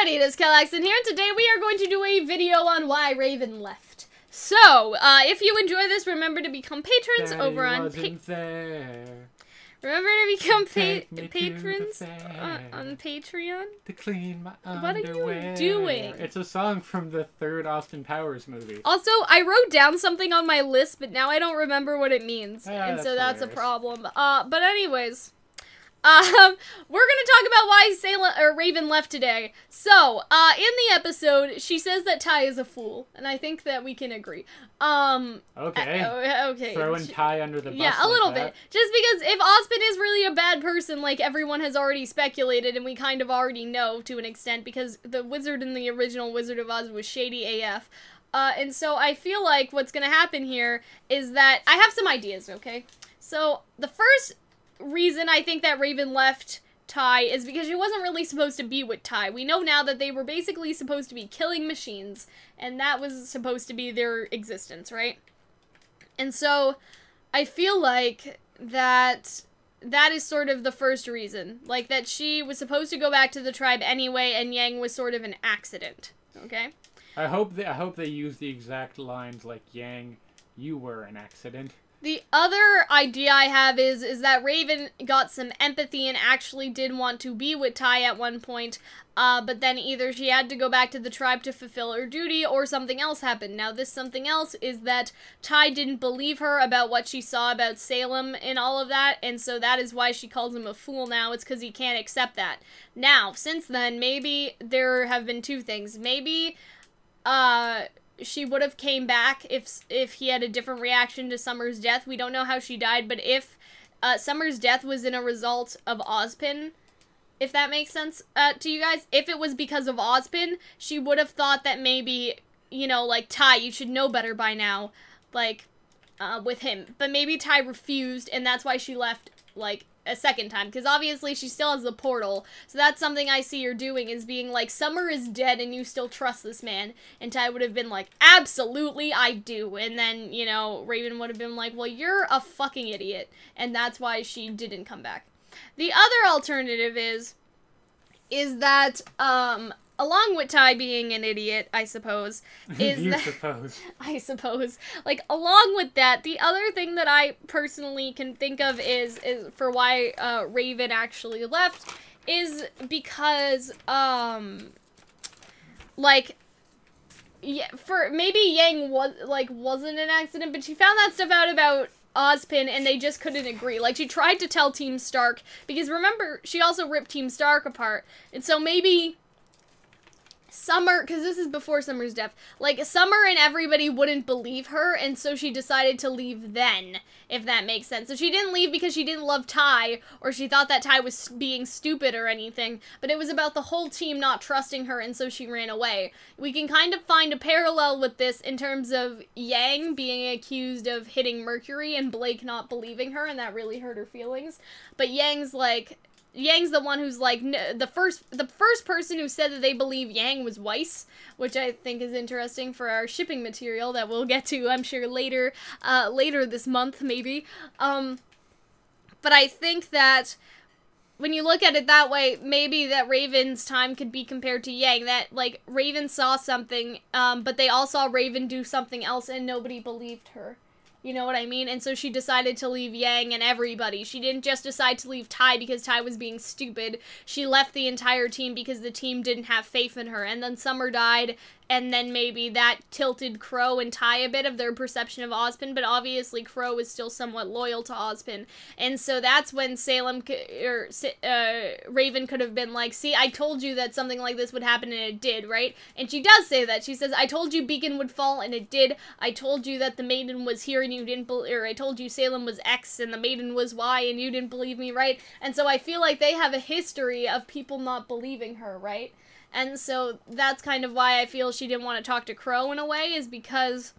Alrighty, it is Calxiyn here, and today we are going to do a video on why Raven left. So, if you enjoy this, remember to become patrons over on Remember to become patrons on Patreon? To clean my underwear. What are you doing? It's a song from the third Austin Powers movie. Also, I wrote down something on my list, but now I don't remember what it means, and so that's a problem. But anyways. We're gonna talk about why Raven left today. So, in the episode, she says that Ty is a fool, and I think that we can agree. Okay. Throwing Ty under the bus. Yeah, a little bit. Just because if Ozpin is really a bad person, like everyone has already speculated, and we kind of already know to an extent, because the wizard in the original Wizard of Oz was shady AF. And so I feel like what's gonna happen here is that I have some ideas, okay? So, the first reason I think that Raven left Ty is because she wasn't really supposed to be with Ty. We know now that they were basically supposed to be killing machines, and that was supposed to be their existence, right? And so, I feel like that is sort of the first reason. Like, that she was supposed to go back to the tribe anyway, and Yang was sort of an accident, okay? I hope they use the exact lines like, Yang, you were an accident. The other idea I have is that Raven got some empathy and actually did want to be with Ty at one point, but then either she had to go back to the tribe to fulfill her duty, or something else happened. Now, this something else is that Ty didn't believe her about what she saw about Salem and all of that, and so that is why she calls him a fool now. It's because he can't accept that. Now, since then, maybe there have been two things. Maybe, she would have came back if he had a different reaction to Summer's death. We don't know how she died, but if Summer's death was in a result of Ozpin, if that makes sense to you guys, if it was because of Ozpin, she would have thought that maybe, you know, like, Ty, you should know better by now, like, with him. But maybe Ty refused, and that's why she left, like, a second time, because obviously she still has the portal, so that's something I see her doing, is being like, Summer is dead and you still trust this man, and Ty would have been like, absolutely I do, and then, you know, Raven would have been like, well, you're a fucking idiot, and that's why she didn't come back. The other alternative is that, along with Ty being an idiot, I suppose, is I suppose. Like, along with that, the other thing that I personally can think of is for why, Raven actually left, is because, like, yeah, maybe Yang wasn't an accident, but she found that stuff out about Ozpin, and they just couldn't agree. Like, she tried to tell Team Stark, because remember, she also ripped Team Stark apart, and so maybe Summer, because this is before Summer's death, like, Summer and everybody wouldn't believe her, and so she decided to leave then, if that makes sense. So she didn't leave because she didn't love Ty, or she thought that Ty was being stupid or anything, but it was about the whole team not trusting her, and so she ran away. We can kind of find a parallel with this in terms of Yang being accused of hitting Mercury, and Blake not believing her, and that really hurt her feelings. But Yang's the one who's like, the first person who said that they believe Yang was Weiss, which I think is interesting for our shipping material that we'll get to, I'm sure, later this month, maybe. But I think that when you look at it that way, maybe that Raven's time could be compared to Yang, that, like, Raven saw something, but they all saw Raven do something else and nobody believed her. You know what I mean? And so she decided to leave Yang and everybody. She didn't just decide to leave Ty because Ty was being stupid. She left the entire team because the team didn't have faith in her. And then Summer died, and then maybe that tilted Crow and Ty a bit of their perception of Ozpin, but obviously Crow is still somewhat loyal to Ozpin. And so that's when Raven could have been like, see, I told you that something like this would happen, and it did, right? And she does say that. She says, I told you Beacon would fall, and it did. I told you that the Maiden was here, and you didn't or I told you Salem was X, and the Maiden was Y, and you didn't believe me, right? And so I feel like they have a history of people not believing her, right? And so that's kind of why I feel she didn't want to talk to Crow in a way, is because,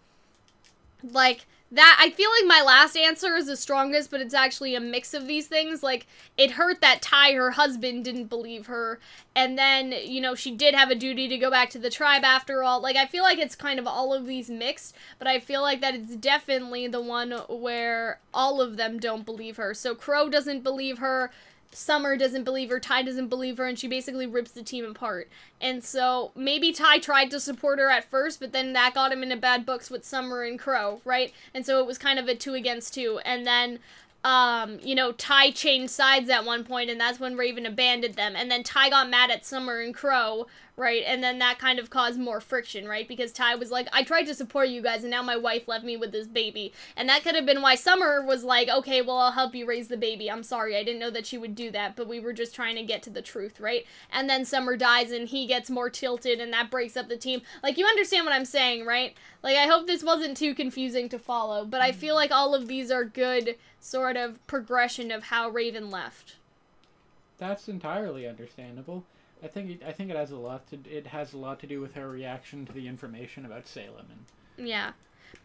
like, that, I feel like my last answer is the strongest, but it's actually a mix of these things. Like, it hurt that Ty, her husband, didn't believe her, and then, you know, she did have a duty to go back to the tribe after all. Like, I feel like it's kind of all of these mixed, but I feel like that it's definitely the one where all of them don't believe her. So Crow doesn't believe her, Summer doesn't believe her, Ty doesn't believe her, and she basically rips the team apart. And so maybe Ty tried to support her at first, but then that got him into bad books with Summer and Crow, right? And so it was kind of a 2 against 2. And then, you know, Ty changed sides at one point, and that's when Raven abandoned them. And then Ty got mad at Summer and Crow, right? And then that kind of caused more friction, right? Because Ty was like, I tried to support you guys, and now my wife left me with this baby. And that could have been why Summer was like, okay, well, I'll help you raise the baby. I'm sorry, I didn't know that she would do that, but we were just trying to get to the truth, right? And then Summer dies, and he gets more tilted, and that breaks up the team. Like, you understand what I'm saying, right? Like, I hope this wasn't too confusing to follow, but I feel like all of these are good sort of progression of how Raven left. That's entirely understandable. I think it has a lot to do with her reaction to the information about Salem. And yeah.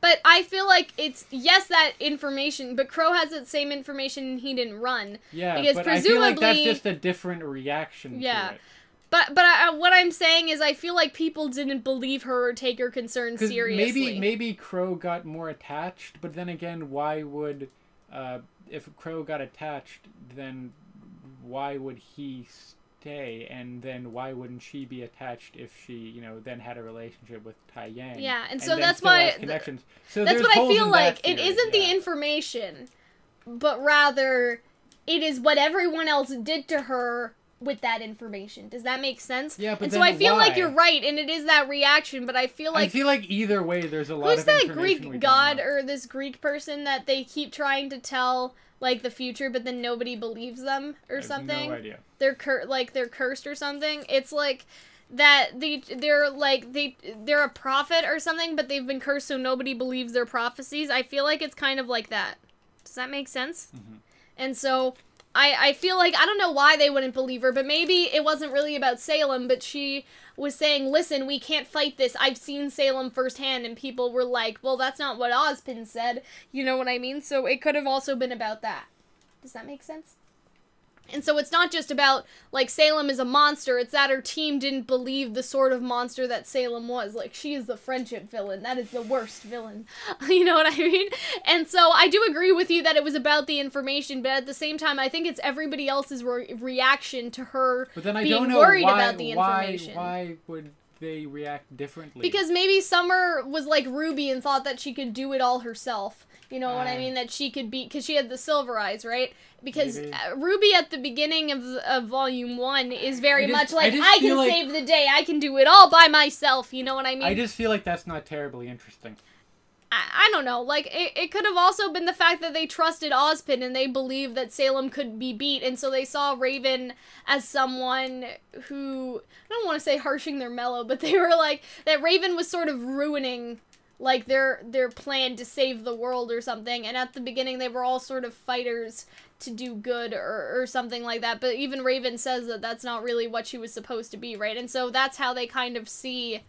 But I feel like it's, yes, that information, but Crow has that same information and he didn't run. Yeah, because but presumably, I feel like that's just a different reaction to it. But what I'm saying is I feel like people didn't believe her or take her concerns seriously. Maybe Crow got more attached, but then again, why would, if Crow got attached, then why would he stay, and then why wouldn't she be attached if she, you know, then had a relationship with Tai Yang? Yeah, and so that's why connections. So that's what I feel like. Theory, it isn't the information, but rather it is what everyone else did to her with that information. Does that make sense? Yeah, but and then so I feel why? like you're right, and it is that reaction. But I feel like either way, there's a lot of information. Who's that Greek god or this Greek person that they keep trying to tell like the future, but then nobody believes them or something? I have no idea. They're cursed or something. It's like that they're a prophet or something, but they've been cursed so nobody believes their prophecies. I feel like it's kind of like that. Does that make sense? Mm-hmm. And so I feel like, I don't know why they wouldn't believe her, but maybe it wasn't really about Salem, but she was saying, listen, we can't fight this. I've seen Salem firsthand, and people were like, well, that's not what Ozpin said. You know what I mean? So it could have also been about that. Does that make sense? And so it's not just about, like, Salem is a monster. It's that her team didn't believe the sort of monster that Salem was. Like, she is the friendship villain. That is the worst villain. You know what I mean? And so I do agree with you that it was about the information, but at the same time, I think it's everybody else's reaction to her being worried about the information. Why would they react differently? Because maybe Summer was like RWBY and thought that she could do it all herself. You know what I mean? That she could be, because she had the silver eyes, right? Because RWBY at the beginning of Volume 1 is very much like, I can save the day, I can do it all by myself, you know what I mean? I just feel like that's not terribly interesting. I don't know, like, it could have also been the fact that they trusted Ozpin and they believed that Salem could be beat, and so they saw Raven as someone who, I don't want to say harshing their mellow, but they were like, that Raven was sort of ruining like their plan to save the world or something, and at the beginning they were all sort of fighters to do good or something like that, but even Raven says that that's not really what she was supposed to be, right? And so that's how they kind of see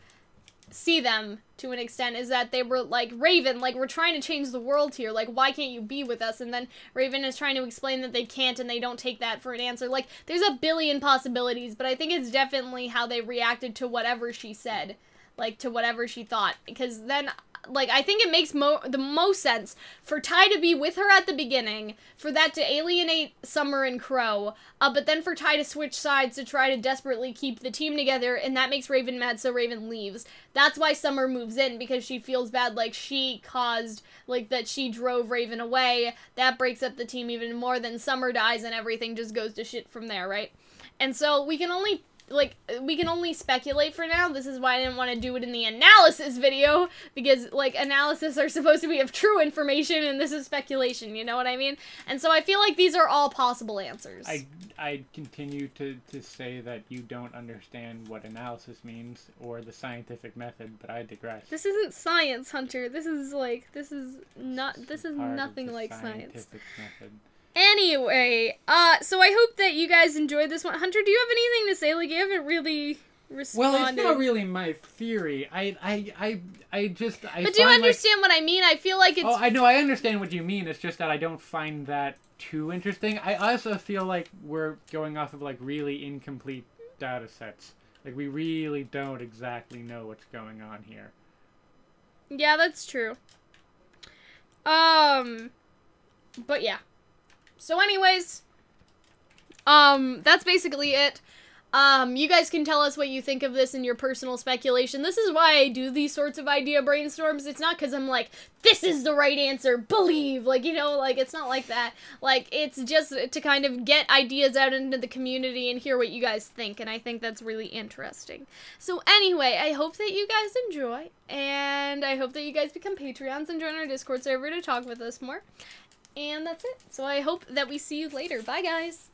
them to an extent, is that they were like, Raven, like, we're trying to change the world here, like, why can't you be with us? And then Raven is trying to explain that they can't, and they don't take that for an answer. Like, there's a billion possibilities, but I think it's definitely how they reacted to whatever she said. Like, to whatever she thought, because then, like, I think it makes the most sense for Ty to be with her at the beginning, for that to alienate Summer and Crow, but then for Ty to switch sides to try to desperately keep the team together, and that makes Raven mad, so Raven leaves. That's why Summer moves in, because she feels bad, like, she caused, like, that she drove Raven away. That breaks up the team even more, then Summer dies, and everything just goes to shit from there, right? And so we can only speculate for now. This is why I didn't want to do it in the analysis video, because, like, analysis are supposed to be of true information, and this is speculation, you know what I mean? And so I feel like these are all possible answers. I continue to say that you don't understand what analysis means, or the scientific method, but I digress. This isn't science, Hunter. This is nothing like science. Method. Anyway, so I hope that you guys enjoyed this one. Hunter, do you have anything to say? Like, you haven't really responded. Well, it's not really my theory. I just... But do you understand what I mean? I feel like it's... Oh, I know, I understand what you mean. It's just that I don't find that too interesting. I also feel like we're going off of, like, really incomplete data sets. Like, we really don't exactly know what's going on here. Yeah, that's true. But yeah. So anyways, That's basically it. You guys can tell us what you think of this in your personal speculation. This is why I do these sorts of idea brainstorms. It's not because I'm like, this is the right answer, believe, like, you know, like, it's not like that. Like, it's just to kind of get ideas out into the community and hear what you guys think, and I think that's really interesting. So anyway, I hope that you guys enjoy, and I hope that you guys become Patreons and join our Discord server to talk with us more. And that's it. So I hope that we see you later. Bye, guys!